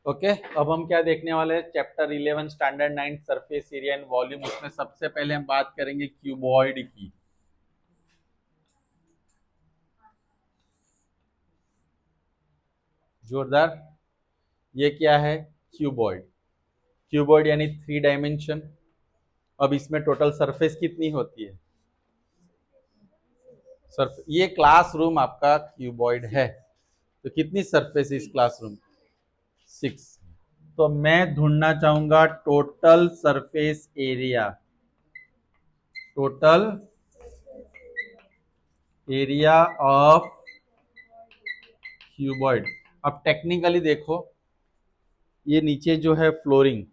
Okay अब हम क्या देखने वाले हैं, chapter 11 standard 9 surface area and volume. उसमें सबसे पहले हम बात करेंगे क्यूबॉइड की। जोरदार। ये क्या है? क्यूबॉइड। क्यूबॉइड यानी 3 डायमेंशन। अब इसमें टोटल सरफेस कितनी होती है? सरफ ये क्लासरूम आपका क्यूबॉइड है, तो कितनी सरफेस इस क्लासरूम? 6। तो मैं ढूंढना चाहूंगा total surface area. Total area of cuboid. अब टेक्निकली देखो, ये नीचे जो है फ्लोरिंग,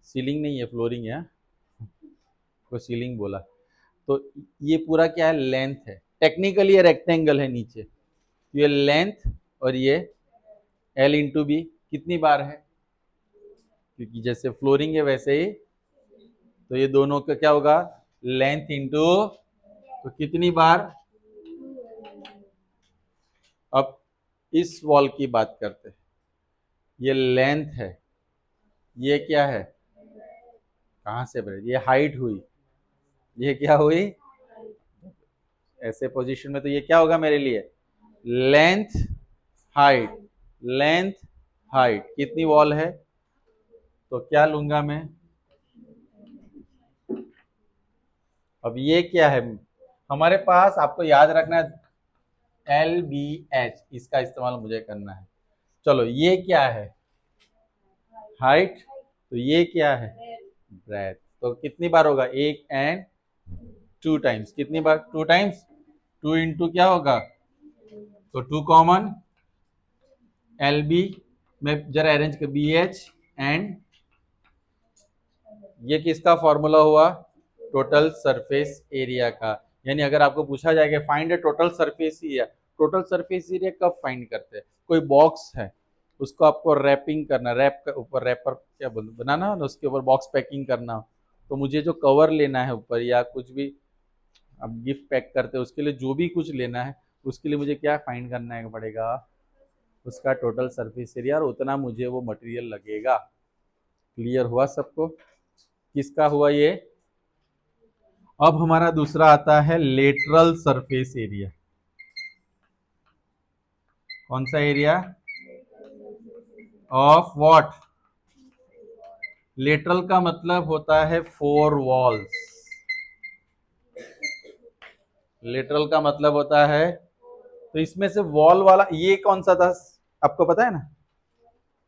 सीलिंग नहीं है फ्लोरिंग है, को सीलिंग बोला। तो ये पूरा क्या है? लेंथ है। टेक्निकली ये रेक्टेंगल है नीचे, तो ये लेंथ और ये एल इंटू बी कितनी बार है? क्योंकि जैसे फ्लोरिंग है वैसे ही, तो ये दोनों का क्या होगा? लेंथ इंटू, तो कितनी बार? अब इस वॉल की बात करते हैं। ये लेंथ है, ये क्या है? कहाँ से बढ़े? ये हाइट हुई, ये क्या हुई? ऐसे पोजीशन में तो ये क्या होगा मेरे लिए? Length height. लेंथ हाइट कितनी वॉल है? तो क्या लूंगा मैं? अब ये क्या है हमारे पास? आपको याद रखना है LBH, इसका इस्तेमाल मुझे करना है। चलो ये क्या है? हाइट। तो ये क्या है? ब्रेथ। तो कितनी बार होगा? एक एंड 2 टाइम्स। कितनी बार? 2 टाइम्स। 2 इंटू क्या होगा? तो 2 कॉमन, LB में जरा अरेंज कर, BH एंड ये किसका फॉर्मूला हुआ? टोटल सरफेस एरिया का। यानी अगर आपको पूछा जाएगा find total surface area, total surface area कब फाइंड करते हैं? कोई बॉक्स है, उसको आपको रैपिंग करना, रैप का ऊपर रैपर क्या बनाना, उसके ऊपर बॉक्स पैकिंग करना। तो मुझे जो कवर लेना है ऊपर, या कुछ भी अब गिफ्ट पैक करते हैं उसके लिए जो भी कुछ लेना है, उसके लिए मुझे क्या फाइंड करना है पड़ेगा? उसका टोटल सरफेस एरिया, और उतना मुझे वो मटेरियल लगेगा। क्लियर हुआ सबको? किसका हुआ ये? अब हमारा दूसरा आता है लेटरल सरफेस एरिया। कौन सा एरिया? Of what? लेटरल का मतलब होता है 4 वॉल्स। लेटरल का मतलब होता है, तो इसमें से वॉल वाला ये कौन सा था? आपको पता है ना,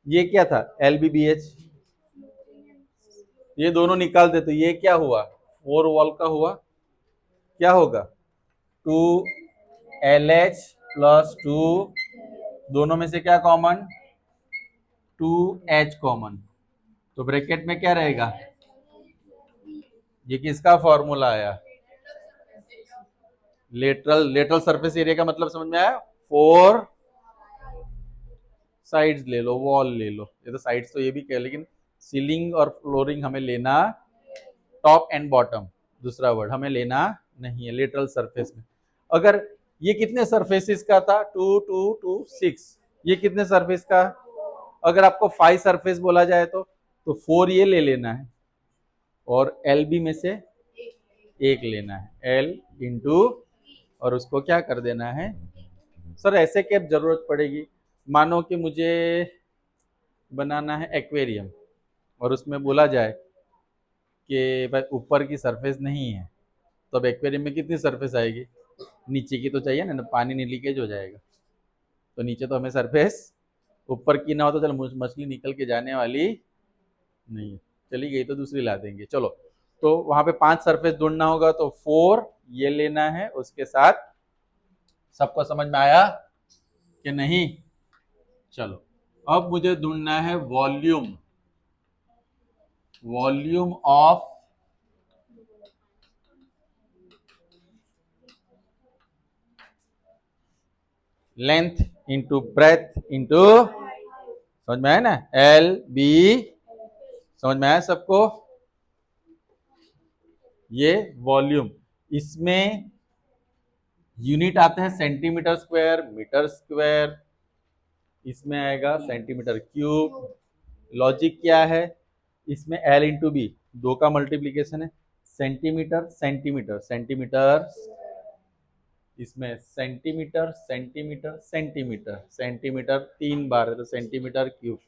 ये क्या था? LBBH। ये दोनों निकाल दे तो ये क्या हुआ? 4 वॉल का हुआ। क्या होगा? 2LH+2, दोनों में से क्या कॉमन? 2H common. तो ब्रैकेट में क्या रहेगा? ये किसका फॉर्मूला आया? लेटरल। लेटरल सरफेस एरिया का मतलब समझ में आया? 4 साइड्स ले लो, वॉल ले लो। ये तो साइड्स तो ये भी कह, लेकिन सीलिंग और फ्लोरिंग हमें लेना, टॉप एंड बॉटम दूसरा वर्ड हमें लेना नहीं है लेटरल सरफेस में। अगर ये कितने सरफेसेस का था? 2 2 2 6। ये कितने सरफेस का? अगर आपको 5 सरफेस बोला जाए तो 4 ये ले लेना है, और LB में से एक लेना है, L इंटू, और उसको क्या कर देना है? सर ऐसे क्या जरूरत पड़ेगी? मानो कि मुझे बनाना है एक्वेरियम, और उसमें बोला जाए कि भाई ऊपर की सरफेस नहीं है, तो अब एक्वेरियम में कितनी सरफेस आएगी? नीचे की तो चाहिए ना, पानी नहीं लीकेज हो जाएगा। तो नीचे तो हमें सरफेस ऊपर की ना हो तो चल मछली निकल के जाने वाली नहीं है। चली गई तो दूसरी ला देंगे। चलो, तो वहां पे 5 सरफेस ढूंढना होगा, तो 4 ये लेना है उसके साथ। सबको समझ में आया कि नहीं? चलो, अब मुझे ढूंढना है volume. Volume of length into breadth into, समझ में आया ना? LB, समझ में आया सबको? ये वॉल्यूम। इसमें यूनिट आते हैं सेंटीमीटर स्क्वायर, मीटर स्क्वायर, इसमें आएगा सेंटीमीटर क्यूब। लॉजिक क्या है, इसमें एल इंटू बी, दो का मल्टीप्लीकेशन है, सेंटीमीटर सेंटीमीटर सेंटीमीटर, इसमें सेंटीमीटर सेंटीमीटर सेंटीमीटर सेंटीमीटर 3 बार है तो सेंटीमीटर क्यूब।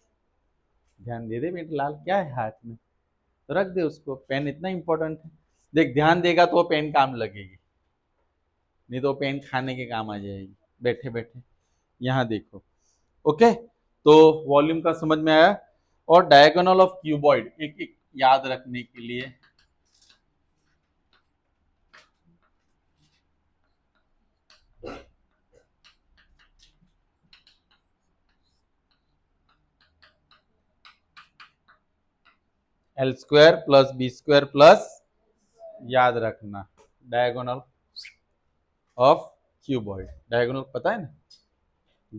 ध्यान दे दे बेटा, लाल क्या है हाथ में तो रख दे उसको, पेन इतना इंपॉर्टेंट है। देख ध्यान देगा तो पेन काम लगेगी, नहीं तो पेन खाने के काम आ जाएगी बैठे बैठे। यहाँ देखो, ओके। तो वॉल्यूम का समझ में आया। और डायगोनल ऑफ क्यूबॉइड एक एक याद रखने के लिए, L square plus B square plus, याद रखना डायगोनल ऑफ क्यूबॉइड, डायगोनल पता है ना।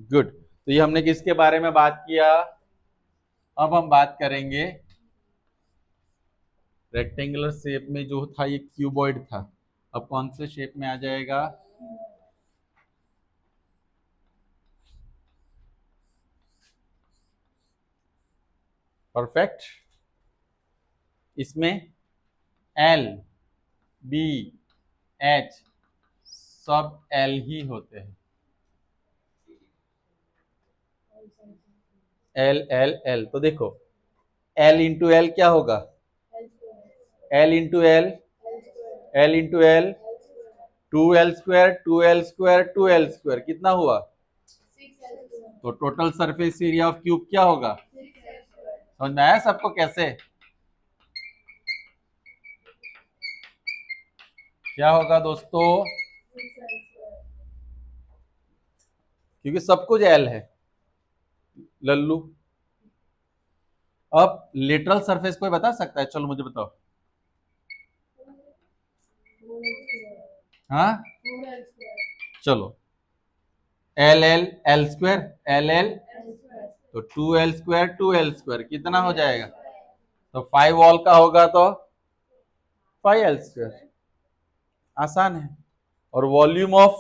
गुड। तो ये हमने किसके बारे में बात किया, अब हम बात करेंगे रेक्टेंगुलर शेप में जो था ये क्यूबॉइड था, अब कौन से शेप में आ जाएगा, परफेक्ट। इसमें एल बी एच सब एल ही होते हैं, एल एल एल। तो देखो एल इंटू एल क्या होगा, L into L, L into L, 2l² 2l² 2l², कितना हुआ, तो total surface area of cube क्या होगा, समझ में आया सबको कैसे, क्या होगा दोस्तों, क्योंकि सब कुछ एल है लल्लू। अब लेटरल सरफेस कोई बता सकता है, चलो मुझे बताओ, हाँ चलो, L L L square, L L तो 2l² 2l², कितना हो जाएगा, तो 5 वॉल का होगा तो 5l², आसान है। और volume of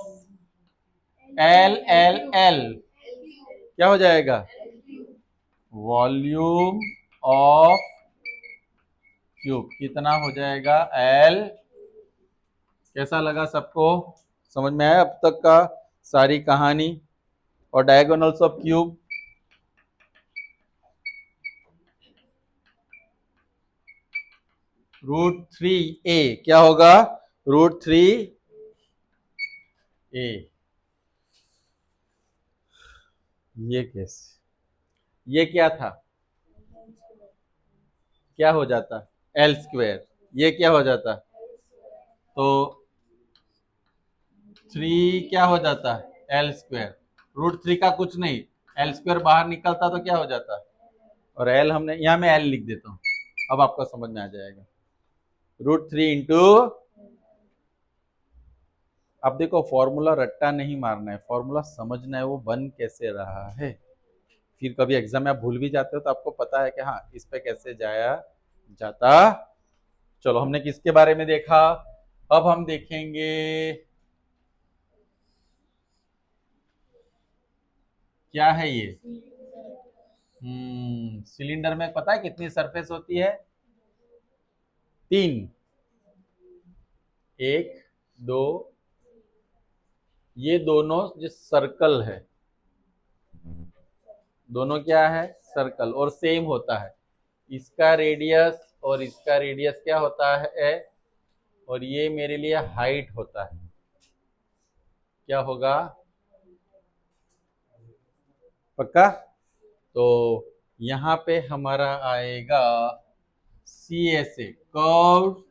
L L L क्या हो जाएगा, वॉल्यूम ऑफ क्यूब कितना हो जाएगा, एल। कैसा लगा सबको, समझ में आया अब तक का सारी कहानी। और डायगोनल्स ऑफ क्यूब, √3a क्या होगा, √3a। ये कैसे, ये क्या था, क्या हो जाता, l², ये क्या हो जाता, तो 3 क्या हो जाता, l², √3 का कुछ नहीं, l² बाहर निकलता तो क्या हो जाता, और l हमने यहाँ में l लिख देता हूँ, अब आपको समझ में आ जाएगा, √3 इंटू। अब देखो फॉर्मूला रट्टा नहीं मारना है, फॉर्मूला समझना है वो बन कैसे रहा है, फिर कभी एग्जाम में आप भूल भी जाते हो तो आपको पता है कि हाँ इस पे कैसे जाया जाता। चलो हमने किसके बारे में देखा, अब हम देखेंगे क्या है ये, सिलेंडर में पता है कितनी सरफेस होती है, 3, 1 2, ये दोनों जो सर्कल है, दोनों क्या है सर्कल, और सेम होता है, इसका रेडियस और इसका रेडियस क्या होता है, और ये मेरे लिए हाइट होता है, क्या होगा, पक्का। तो यहां पे हमारा आएगा CSA, curve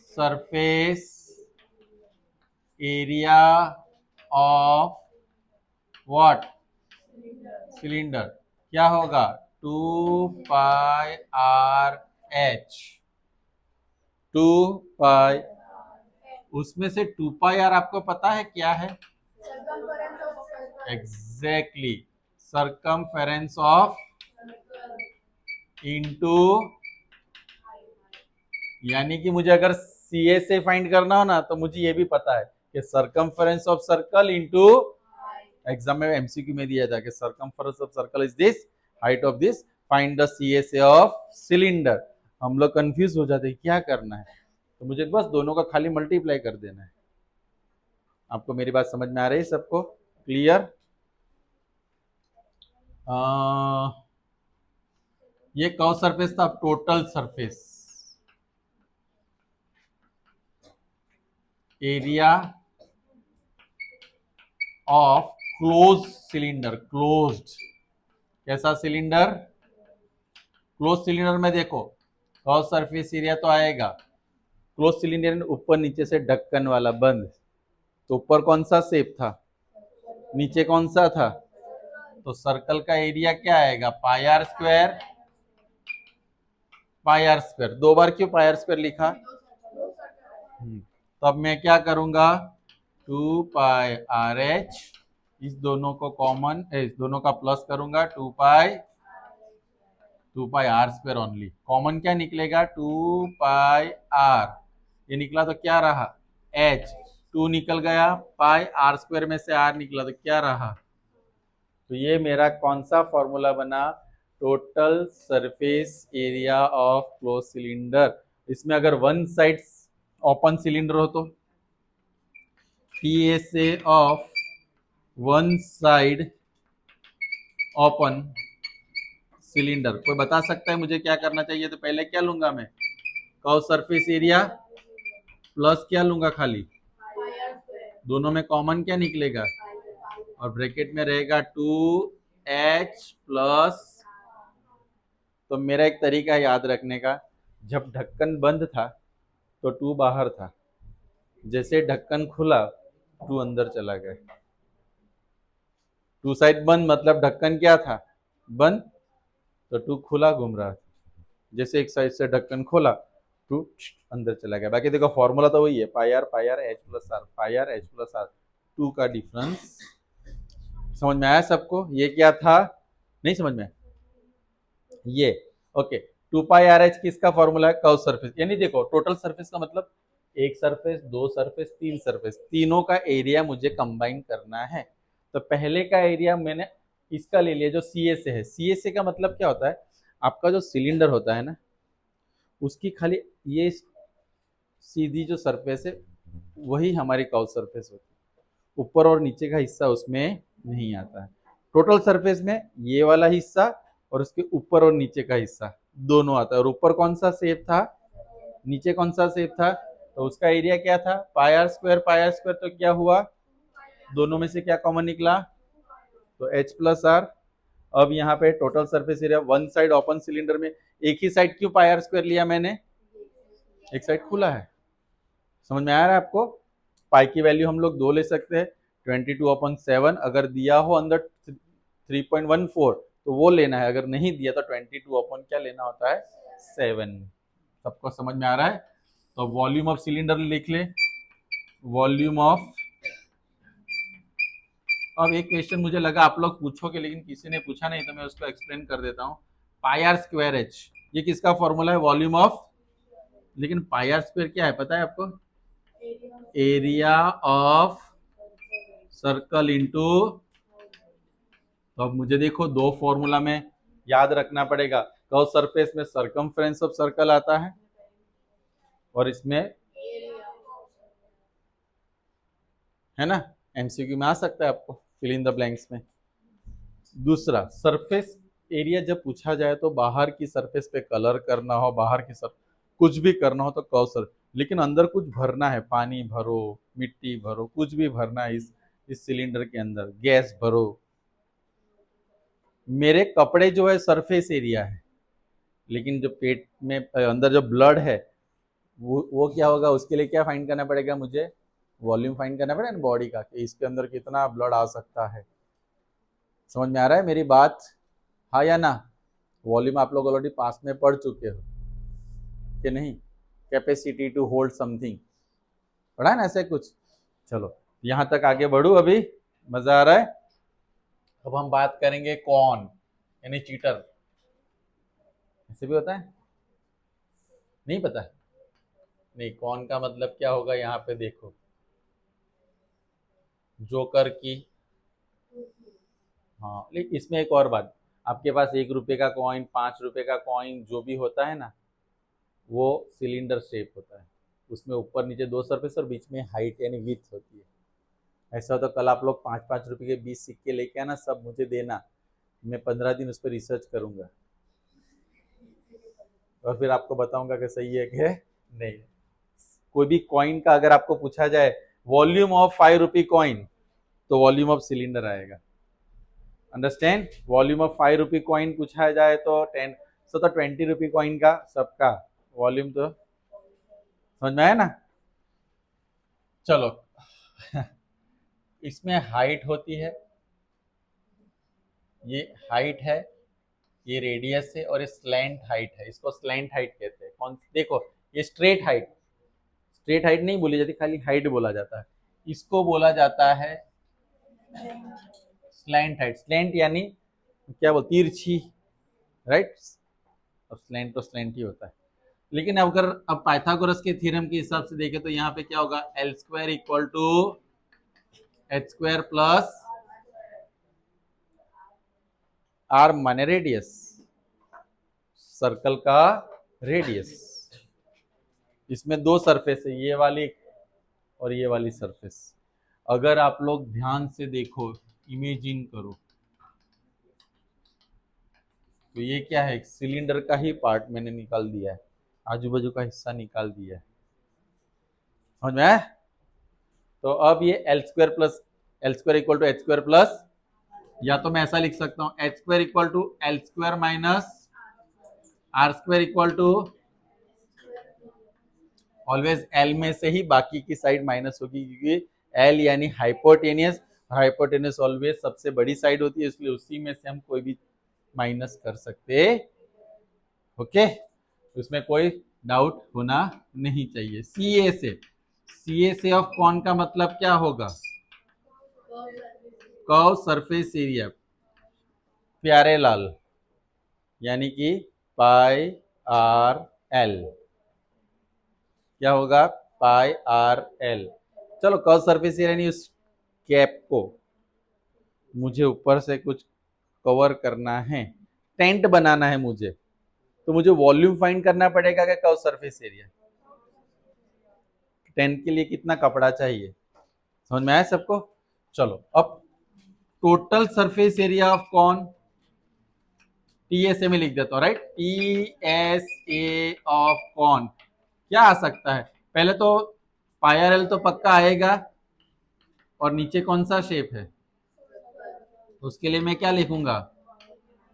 surface area of what, cylinder, क्या होगा 2πr/h, 2π, उसमें से 2πr आपको पता है क्या है, एग्जैक्टली सरकमफेरेंस ऑफ इनटू, यानी कि मुझे अगर CSA फाइंड करना हो ना तो मुझे ये भी पता है कि circumference of circle into exam में एमसीक्यू में दिया था कि circumference of circle is this, height of this, find the CSA of cylinder. हम लोग कंफ्यूज हो जाते हैं क्या करना है, तो मुझे बस दोनों का खाली मल्टीप्लाई कर देना है। आपको मेरी बात समझ में आ रही है सबको? क्लियर? ये कर्व सरफेस था। Total surface area of close cylinder. Closed कैसा सिलेंडर? क्लोज सिलेंडर में देखो कर्व सरफेस एरिया तो आएगा। क्लोज सिलेंडर में ऊपर नीचे से ढक्कन वाला बंद, तो ऊपर कौन सा शेप था, नीचे कौन सा था? तो सर्कल का एरिया क्या आएगा? Pi R square. Pi R square दो बार क्यों पाई आर स्क्वायर लिखा? तो अब मैं क्या करूंगा, 2 पाई आर एच, इस दोनों को कॉमन, इस दोनों का प्लस करूंगा, 2 pi R square only. Common क्या निकलेगा? 2 पाई आर, ये निकला तो क्या रहा? एच। 2 निकल गया, पाई आर स्क्वायर में से आर निकला तो क्या रहा? तो ये मेरा कौन सा फॉर्मूला बना? Total surface area of close cylinder. इसमें अगर वन साइड ओपन सिलेंडर हो तो PSA of one side open cylinder. कोई बता सकता है मुझे क्या करना चाहिए? तो पहले क्या लूंगा मैं? कर्व सरफेस एरिया प्लस क्या लूंगा? खाली दोनों में कॉमन क्या निकलेगा? और ब्रैकेट में रहेगा 2H प्लस। तो मेरा एक तरीका है याद रखने का, जब ढक्कन बंद था तो 2 बाहर था, जैसे ढक्कन खुला 2 अंदर चला गया। 2 साइड बंद मतलब ढक्कन क्या था? बंद, तो 2 खुला घूम रहा था। जैसे एक साइड से ढक्कन खोला 2 अंदर चला गया। बाकी देखो फॉर्मूला तो वही है, pi R H plus R, pi R H plus R, 2 का डिफरेंस। समझ में आया सबको? ये क्या था? नहीं समझ में? ये ओके। 2 पाई आर एच किसका फॉर्मूला है? Curve surface. यानी देखो टोटल सरफेस का मतलब एक सरफेस, दो सरफेस, तीन सरफेस, तीनों का एरिया मुझे कंबाइन करना है। तो पहले का एरिया मैंने इसका ले लिया जो CSA है। CSA का मतलब क्या होता है? आपका जो सिलेंडर होता है ना, उसकी खाली ये सीधी जो सरफेस है वही हमारी कर्व सरफेस होती है, ऊपर और नीचे का हिस्सा उसमें नहीं आता है। टोटल सरफेस में ये वाला हिस्सा और उसके ऊपर और नीचे का हिस्सा दोनों आता है। और ऊपर कौन सा शेप था, नीचे कौन सा शेप था? तो उसका एरिया क्या था? Pi R square. Pi R square तो क्या हुआ, दोनों में से क्या कॉमन निकला? तो H प्लस आर। अब यहाँ पे total surface area one side open cylinder में एक ही साइड क्यों पाई आर स्क्वायर लिया मैंने? एक साइड खुला है। समझ में आ रहा है आपको? पाई की वैल्यू हम लोग 2 ले सकते हैं, 22/7। अगर दिया हो अंदर 3.14 तो वो लेना है, अगर नहीं दिया तो 22 अपन क्या लेना होता है? 7। सबको समझ में आ रहा है? तो वॉल्यूम ऑफ सिलेंडर लिख ले, वॉल्यूम ऑफ। अब एक क्वेश्चन मुझे लगा आप लोग पूछोगे, लेकिन किसी ने पूछा नहीं तो मैं उसको एक्सप्लेन कर देता हूँ। पाई आर स्क्वायर एच, ये किसका फॉर्मूला है? Volume of. लेकिन पाई आर स्क्वायर क्या है पता है आपको? Area of circle into. तो अब मुझे देखो दो फॉर्मूला में याद रखना पड़ेगा। कर्व सरफेस में सर्कमफ्रेंस ऑफ सर्कल आता है और इसमें है ना, एमसीक्यू में आ सकता है आपको फिल इन द ब्लैंक्स में। दूसरा, सरफेस एरिया जब पूछा जाए तो बाहर की सरफेस पे कलर करना हो, बाहर की सरफेस कुछ भी करना हो तो कर्व सर, लेकिन अंदर कुछ भरना है, पानी भरो, मिट्टी भरो, कुछ भी भरना है इस सिलेंडर के अंदर, गैस भरो। मेरे कपड़े जो है सरफेस एरिया है, लेकिन जो पेट में अंदर जो ब्लड है वो क्या होगा? उसके लिए क्या फाइंड करना पड़ेगा मुझे? वॉल्यूम फाइंड करना पड़ेगा बॉडी का, कि इसके अंदर कितना ब्लड आ सकता है। समझ में आ रहा है मेरी बात? हाँ या ना? वॉल्यूम आप लोग ऑलरेडी पास में पढ़ चुके हो कि नहीं? कैपेसिटी टू होल्ड समथिंग पढ़ा है ना ऐसे कुछ? चलो यहां तक आगे बढ़ू, अभी मजा आ रहा है? अब हम बात करेंगे कौन, यानी चीटर। ऐसे भी होता है? नहीं पता? नहीं, कौन का मतलब क्या होगा यहाँ पे देखो, जोकर की हाँ, लेकिन इसमें एक और बात, आपके पास 1 रुपए का कॉइन, 5 रुपए का कॉइन जो भी होता है ना, वो सिलेंडर शेप होता है। उसमें ऊपर नीचे 2 सरफेस और बीच में हाइट यानी विड्थ होती है। ऐसा हो तो कल आप लोग 5-5 रुपए के 20 सिक्के लेके आना, सब मुझे देना, मैं 15 दिन उस पर रिसर्च करूंगा और फिर आपको बताऊंगा कि सही है कि नहीं। कोई भी कॉइन का अगर आपको पूछा जाए वॉल्यूम ऑफ 5 रुपी कॉइन, तो वॉल्यूम ऑफ सिलेंडर आएगा। Understand? Volume of 5 rupee coin पूछा जाए तो 20 रुपी कॉइन का सबका वॉल्यूम तो समझ में आया ना। चलो इसमें हाइट होती है, ये हाइट है, ये रेडियस है, और ये स्लैंट हाइट है। इसको स्लैंट हाइट कहते हैं। कौन देखो, ये स्ट्रेट हाइट, स्ट्रेट हाइट नहीं बोली जाती, खाली हाइट बोला जाता है। इसको बोला जाता है स्लैंट हाइट। स्लैंट यानी क्या बोल, तिरछी, राइट। और स्लैंट तो स्लैंट ही होता है। लेकिन अगर अब पाइथागोरस के थ्योरम के हिसाब से देखें तो यहाँ पे क्या होगा, L square equal to H square plus R माने रेडियस, सर्कल का रेडियस। इसमें 2 सरफेस है, ये वाली और ये वाली सरफेस। अगर आप लोग ध्यान से देखो, इमेजिन करो, तो ये क्या है, सिलेंडर का ही पार्ट मैंने निकाल दिया है, आजू बाजू का हिस्सा निकाल दिया है। समझ में आया? तो अब ये L square equal to H square plus, या तो मैं ऐसा लिख सकता हूं, H square equal to L square minus R square equal to, always L में से ही बाकी की साइड माइनस होगी, क्योंकि एल यानी हाइपोटेनियस, हाइपोटेनियस ऑलवेज सबसे बड़ी साइड होती है, इसलिए उसी में से हम कोई भी माइनस कर सकते। ओके, उसमें कोई डाउट होना नहीं चाहिए। सी ए से ऑफ कॉन का मतलब क्या होगा, कर्व सरफेस एरिया, प्यारे लाल, यानी कि पाई आर एल, क्या होगा, पाई आर एल। चलो कर्व सरफेस एरिया यानी उस कैप को मुझे ऊपर से कुछ कवर करना है, टेंट बनाना है मुझे, तो मुझे वॉल्यूम फाइंड करना पड़ेगा क्या, कर्व सरफेस एरिया। टेंट के लिए कितना कपड़ा चाहिए, समझ में आया सबको। चलो अब total surface area of cone, TSA में लिख देता हूं, राइट। टीएसए ऑफ कॉन क्या आ सकता है, पहले तो पाई आर एल तो पक्का आएगा, और नीचे कौन सा शेप है, उसके लिए मैं क्या लिखूंगा,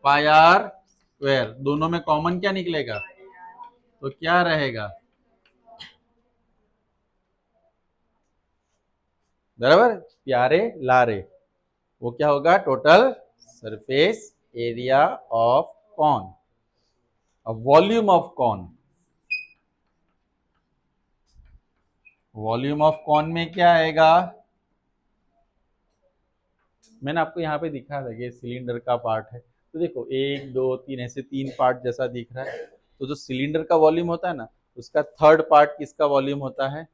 पाई आर स्क्वायर। दोनों में कॉमन क्या निकलेगा, तो क्या रहेगा, बराबर, प्यारे लारे, वो क्या होगा, total surface area of cone. अब volume of cone, volume of cone में क्या आएगा, मैंने आपको यहाँ पे दिखा था कि सिलेंडर का पार्ट है, तो देखो 1 2 3 ऐसे 3 पार्ट जैसा दिख रहा है। तो जो सिलेंडर का वॉल्यूम होता है ना, उसका थर्ड पार्ट किसका वॉल्यूम होता है,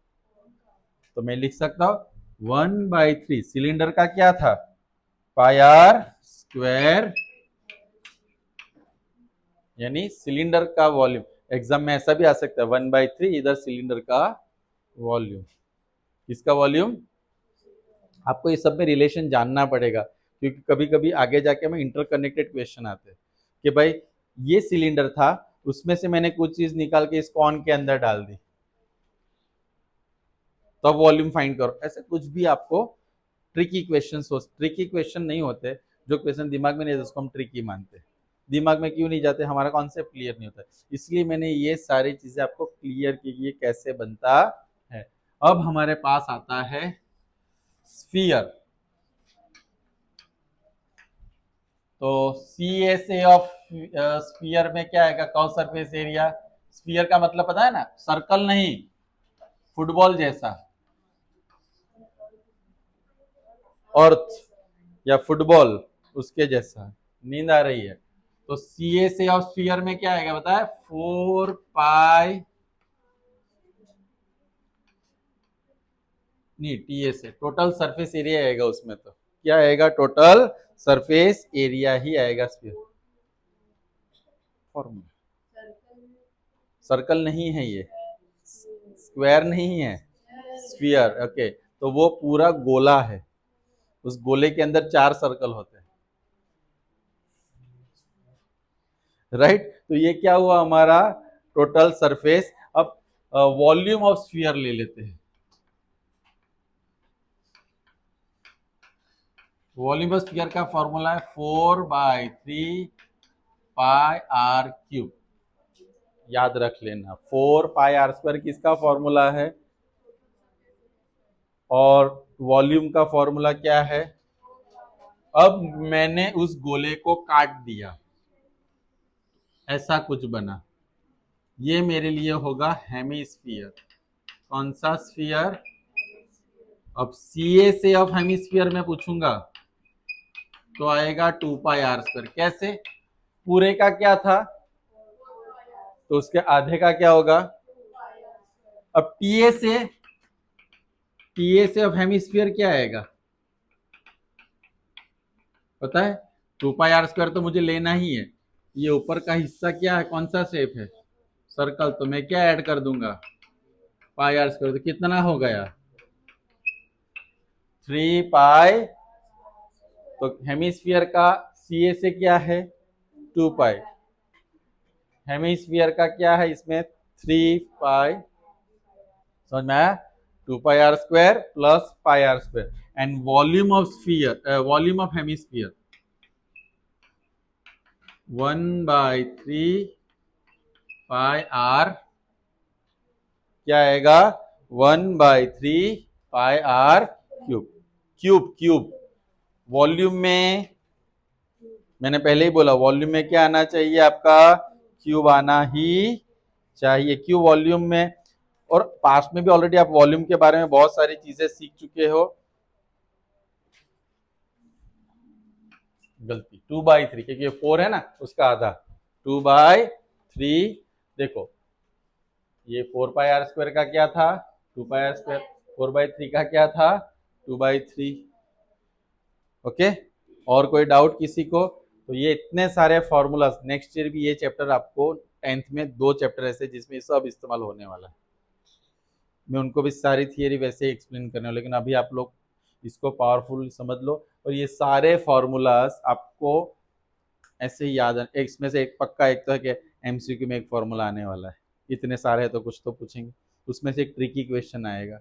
तो मैं लिख सकता हूं 1/3 सिलेंडर का क्या था, पाई आर स्क्वायर, यानी सिलेंडर का वॉल्यूम। एग्जाम में ऐसा भी आ सकता है 1/3, इधर सिलेंडर का वॉल्यूम, किसका वॉल्यूम। आपको ये सब में रिलेशन जानना पड़ेगा, क्योंकि कभी कभी आगे जाके हमें इंटरकनेक्टेड क्वेश्चन आते हैं कि भाई ये सिलेंडर था, उसमें से मैंने कुछ चीज निकाल के इस कॉन के अंदर डाल दी, तो अब वॉल्यूम फाइंड करो। ऐसे कुछ भी आपको ट्रिकी क्वेश्चन नहीं होते, जो क्वेश्चन दिमाग में नहीं होते उसको हम ट्रिकी मानते हैं। दिमाग में क्यों नहीं जाते, हमारा कॉन्सेप्ट क्लियर नहीं होता, इसलिए मैंने ये सारी चीजें आपको क्लियर की ये कैसे बनता है। अब हमारे पास आता है स्फीयर, तो C S A of sphere में क्या आएगा, कर्व सरफेस एरिया। स्फीयर का मतलब पता है ना, सर्कल नहीं, फुटबॉल जैसा, अर्थ या फुटबॉल उसके जैसा। नींद आ रही है, तो सी ए से ऑफ स्फीयर में क्या आएगा बताए, 4 पाई, नहीं टी ए से टोटल सरफेस एरिया आएगा उसमें, तो क्या आएगा, टोटल सरफेस एरिया ही आएगा स्फीयर। फॉर्मूला सर्कल नहीं है, ये स्क्वायर नहीं है, स्फीयर। ओके, तो वो पूरा गोला है, उस गोले के अंदर 4 सर्कल होते हैं, राइट। तो ये क्या हुआ हमारा टोटल सरफेस। अब वॉल्यूम ऑफ स्फीयर ले लेते हैं। वॉल्यूम ऑफ स्फीयर का फॉर्मूला है 4/3 पाई आर क्यूब। याद रख लेना, 4 पाई आर स्क्वायर किसका फॉर्मूला है, और वॉल्यूम का फॉर्मूला क्या है। अब मैंने उस गोले को काट दिया, ऐसा कुछ बना, ये मेरे लिए होगा हेमिस्फीयर। कौन सा स्फीयर। अब सीए से अब हेमिस्फीयर में पूछूंगा तो आएगा 2 पाई आर स्क्वायर। कैसे, पूरे का क्या था तो उसके आधे का क्या होगा। अब टीए से अब हेमिस्फीयर क्या आएगा पता है, 2 पाई आर स्क्वायर तो मुझे लेना ही है। ये ऊपर का हिस्सा क्या है, कौन सा शेप है, सर्कल, तो मैं क्या ऐड कर दूंगा, पाई आर स्क्वायर। तो कितना हो गया 3 पाई। तो हेमिस्फीयर का सीए से क्या है 2 पाई, हेमिस्फीयर का क्या है इसमें 3 पाई, समझ में आया, 2 pi R square plus pi R square. And volume of sphere, volume of hemisphere 1/3 pi R, क्या आएगा 1/3 pi R cube. Cube cube volume में, मैंने पहले ही बोला वॉल्यूम में क्या आना चाहिए आपका, क्यूब आना ही चाहिए, क्यूब वॉल्यूम में। और पास्ट में भी ऑलरेडी आप वॉल्यूम के बारे में बहुत सारी चीजें सीख चुके हो। गलती 2/3, क्योंकि ये 4 है ना, उसका आधा 2/3। देखो ये 4 पाई आर स्क्वायर का क्या था 2 पाई आर स्क्वायर, 4/3 का क्या था 2/3। ओके, और कोई डाउट किसी को। तो ये इतने सारे फॉर्मूलाज, नेक्स्ट ईयर भी ये चैप्टर आपको 10th में 2 चैप्टर ऐसे जिसमें सब इस्तेमाल होने वाला है। मैं उनको भी सारी थियरी वैसे ही एक्सप्लेन करने वाला, लेकिन अभी आप लोग इसको पावरफुल समझ लो। और ये सारे फॉर्मूलाज आपको ऐसे ही याद है। इसमें से एक पक्का एक तो है कि एमसीक्यू में एक फॉर्मूला आने वाला है, इतने सारे हैं तो कुछ तो पूछेंगे, उसमें से एक ट्रिकी क्वेश्चन आएगा,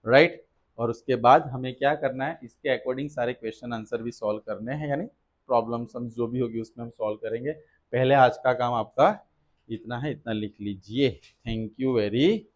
राइट। और उसके बाद हमें क्या करना है, इसके अकॉर्डिंग सारे क्वेश्चन आंसर भी सॉल्व करने हैं, यानी प्रॉब्लम सम जो भी होगी उसमें हम सॉल्व करेंगे। पहले आज का काम आपका इतना है, इतना लिख लीजिए। Thank you very